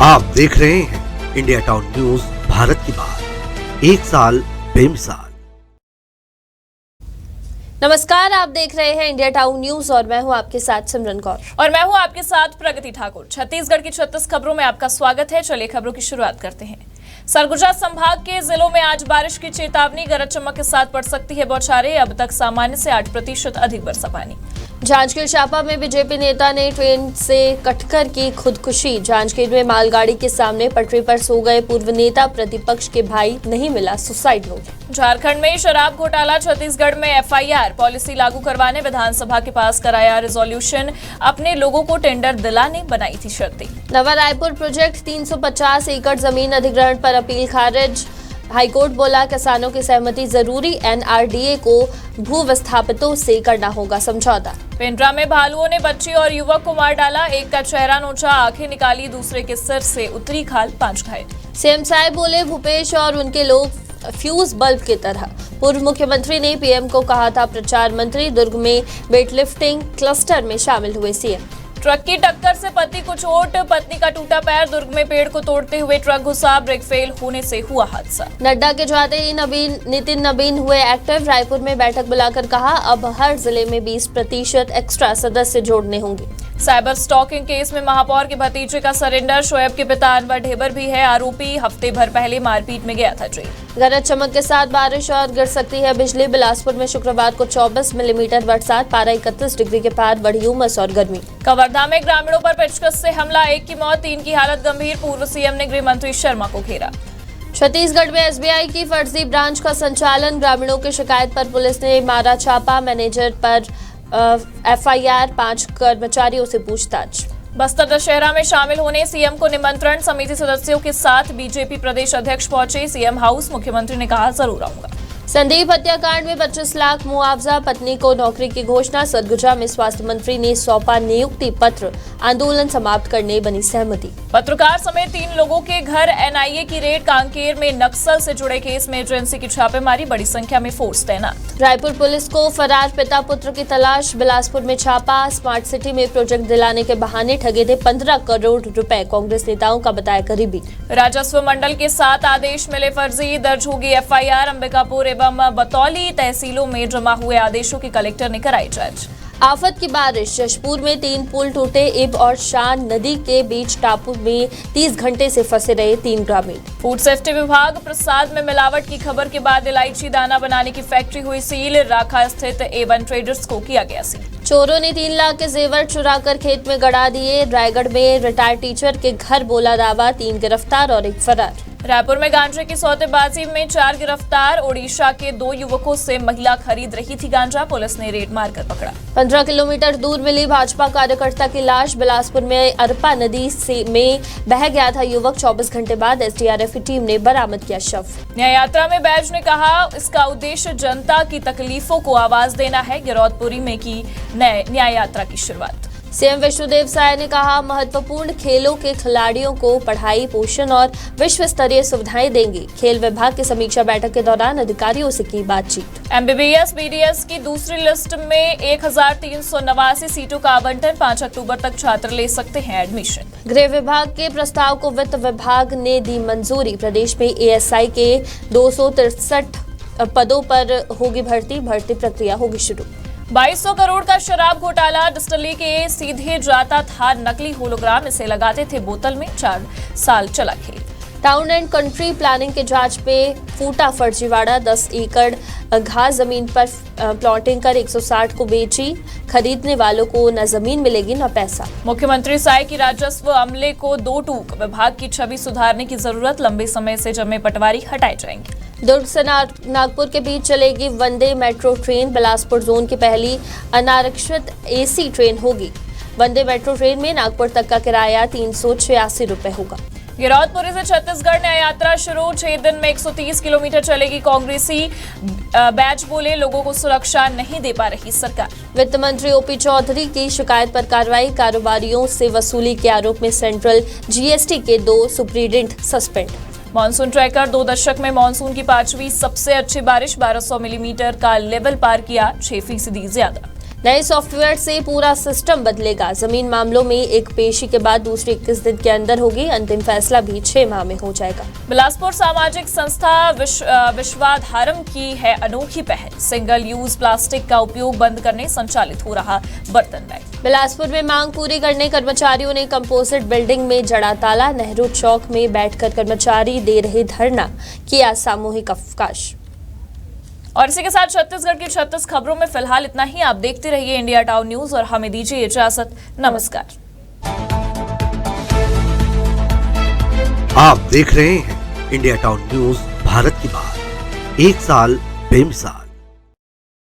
आप देख रहे हैं इंडिया टाउन न्यूज, भारत की बात, एक साल बेमिसाल। नमस्कार, आप देख रहे हैं इंडिया टाउन न्यूज और मैं हूं आपके साथ सिमरन कौर और मैं हूं आपके साथ प्रगति ठाकुर। छत्तीसगढ़ की 36 खबरों में आपका स्वागत है। चलिए खबरों की शुरुआत करते हैं। सरगुजा संभाग के जिलों में आज बारिश की चेतावनी, गरज चमक के साथ पड़ सकती है बौछारें। अब तक सामान्य से 8% अधिक बरसा पानी। जांजगीर चांपा में बीजेपी नेता ने ट्रेन से कटकर की खुदकुशी। जांजगीर में मालगाड़ी के सामने पटरी पर सो गए पूर्व नेता, प्रतिपक्ष के भाई, नहीं मिला सुसाइड नोट। झारखंड में शराब घोटाला, छत्तीसगढ़ में एफआईआर पॉलिसी लागू करवाने विधानसभा के पास कराया रिजोल्यूशन। अपने लोगों को टेंडर दिलाने बनाई थी शर्तें। नवा रायपुर प्रोजेक्ट 350 एकड़ जमीन अधिग्रहण पर अपील खारिज। हाईकोर्ट बोला, किसानों की सहमति जरूरी, एनआरडीए को भू विस्थापितों से करना होगा समझौता। पेंड्रा में भालुओं ने बच्ची और युवक को मार डाला, एक का चेहरा नोचा, आंखें निकाली, दूसरे के सिर से उतरी खाल, 5 घायल। सीएम साहब बोले, भूपेश और उनके लोग फ्यूज बल्ब की तरह। पूर्व मुख्यमंत्री ने पीएम को कहा था प्रचार मंत्री। दुर्ग में वेटलिफ्टिंग क्लस्टर में शामिल हुए सीएम। ट्रक की टक्कर से पति को चोट, पत्नी का टूटा पैर। दुर्ग में पेड़ को तोड़ते हुए ट्रक घुसा, ब्रेक फेल होने से हुआ हादसा। नड्डा के जाते ही नितिन नवीन हुए एक्टिव। रायपुर में बैठक बुलाकर कहा, अब हर जिले में 20% एक्स्ट्रा सदस्य जोड़ने होंगे। साइबर स्टॉकिंग केस में महापौर के भतीजे का सरेंडर। शोएब के पिता अनवर ढेबर भी है आरोपी। हफ्ते भर पहले मारपीट में गया था जेल। गरज चमक के साथ बारिश और गिर सकती है बिजली। बिलासपुर में शुक्रवार को 24 मिलीमीटर बरसात, पारा 31 डिग्री के पार, बढ़ी उमस और गर्मी। कवर्धा में ग्रामीणों पर पेचकस से हमला, 1 की मौत, 3 की हालत गंभीर। पूर्व सीएम ने गृह मंत्री शर्मा को घेरा। छत्तीसगढ़ में एसबीआई की फर्जी ब्रांच का संचालन, ग्रामीणों की शिकायत पर पुलिस ने मारा छापा। मैनेजर पर एफआईआर, 5 कर्मचारियों से पूछताछ। बस्तर दशहरा में शामिल होने सीएम को निमंत्रण, समिति सदस्यों के साथ बीजेपी प्रदेश अध्यक्ष पहुंचे सीएम हाउस। मुख्यमंत्री ने कहा, जरूर आऊंगा। संदीप हत्याकांड में 25 लाख मुआवजा, पत्नी को नौकरी की घोषणा। सरगुजा में स्वास्थ्य मंत्री ने सौंपा नियुक्ति पत्र, आंदोलन समाप्त करने बनी सहमति। पत्रकार समेत 3 लोगों के घर एनआईए की रेड। कांकेर में नक्सल से जुड़े केस में एजेंसी की छापेमारी, बड़ी संख्या में फोर्स तैनात। रायपुर पुलिस को फरार पिता पुत्र की तलाश। बिलासपुर में छापा, स्मार्ट सिटी में प्रोजेक्ट दिलाने के बहाने ठगे थे 15 करोड़ रुपए, कांग्रेस नेताओं का बताया करीबी। राजस्व मंडल के 7 आदेश मिले फर्जी, दर्ज होगी एफआईआर। अंबिकापुर एवं बतौली तहसीलों में जमा हुए आदेशों की कलेक्टर ने कराई जांच। आफत की बारिश, जशपुर में 3 पुल टूटे। इब और शान नदी के बीच टापू में 30 घंटे से फंसे रहे 3 ग्रामीण। फूड सेफ्टी विभाग, प्रसाद में मिलावट की खबर के बाद इलायची दाना बनाने की फैक्ट्री हुई सील। राखा स्थित A1 ट्रेडर्स को किया गया सील। चोरों ने 3 लाख के जेवर चुराकर खेत में गड़ा दिए। रायगढ़ में रिटायर्ड टीचर के घर बोला दावा, 3 गिरफ्तार और 1 फरार। रायपुर में गांजे की सौदेबाजी में 4 गिरफ्तार। ओडिशा के 2 युवकों से महिला खरीद रही थी गांजा, पुलिस ने रेड मारकर पकड़ा। 15 किलोमीटर दूर मिली भाजपा कार्यकर्ता की लाश। बिलासपुर में अरपा नदी में बह गया था युवक, 24 घंटे बाद एसडीआरएफ की टीम ने बरामद किया शव। न्याय यात्रा में बैज ने कहा, इसका उद्देश्य जनता की तकलीफों को आवाज देना है। गिरौदपुरी में की न्याय यात्रा की शुरुआत। सीएम विष्णुदेव साय ने कहा, महत्वपूर्ण खेलों के खिलाड़ियों को पढ़ाई, पोषण और विश्व स्तरीय सुविधाएं देंगे। खेल विभाग की समीक्षा बैठक के दौरान अधिकारियों से की बातचीत। एमबीबीएस बीडीएस की दूसरी लिस्ट में 1389 सीटों का आवंटन, 5 अक्टूबर तक छात्र ले सकते हैं एडमिशन। गृह विभाग के प्रस्ताव को वित्त विभाग ने दी मंजूरी। प्रदेश में एएसआई के 263 पदों पर होगी भर्ती प्रक्रिया होगी शुरू। 2200 करोड़ का शराब घोटाला, डिस्टिलरी के सीधे जाता था नकली होलोग्राम, इसे लगाते थे बोतल में, 4 साल चला खेल। टाउन एंड कंट्री प्लानिंग के जांच पे फूटा फर्जीवाड़ा, 10 एकड़ घास जमीन पर प्लॉटिंग कर 160 को बेची। खरीदने वालों को न जमीन मिलेगी न पैसा। मुख्यमंत्री साय की राजस्व अमले को 2 टूक, विभाग की छवि सुधारने की जरूरत, लंबे समय से जमे पटवारी हटाए जाएंगे। दुर्ग से नागपुर के बीच चलेगी वंदे मेट्रो ट्रेन। बिलासपुर जोन की पहली अनारक्षित एसी ट्रेन होगी। वंदे मेट्रो ट्रेन में नागपुर तक का किराया 386 रुपए होगा। गिरौदपुरी से छत्तीसगढ़ न्याय यात्रा शुरू, 6 दिन में 130 किलोमीटर चलेगी। कांग्रेसी बैच बोले, लोगों को सुरक्षा नहीं दे पा रही सरकार। वित्त मंत्री ओपी चौधरी की शिकायत पर कार्रवाई, कारोबारियों से वसूली के आरोप में सेंट्रल जीएसटी के 2 सुप्रीडेंट सस्पेंड। मानसून ट्रैकर, 2 दशक में मानसून की 5वीं सबसे अच्छी बारिश, 1200 मिलीमीटर का लेवल पार किया, 6% ज्यादा। नए सॉफ्टवेयर से पूरा सिस्टम बदलेगा। जमीन मामलों में एक पेशी के बाद दूसरी 21 दिन के अंदर होगी। अंतिम फैसला भी 6 माह में हो जाएगा। बिलासपुर सामाजिक संस्था विश्वाधारम की है अनोखी पहल। सिंगल यूज प्लास्टिक का उपयोग बंद करने संचालित हो रहा बर्तन बैग। बिलासपुर में मांग पूरी करने कर्मचारियों ने कंपोजिट बिल्डिंग में जड़ा ताला। नेहरू चौक में बैठकर कर्मचारी दे रहे धरना, किया सामूहिक अवकाश। और इसी के साथ छत्तीसगढ़ की 36 खबरों में फिलहाल इतना ही। आप देखते रहिए इंडिया टाउन न्यूज और हमें दीजिए इजाजत। नमस्कार। आप देख रहे हैं इंडिया टाउन न्यूज, भारत की बात, एक साल बेमिसाल।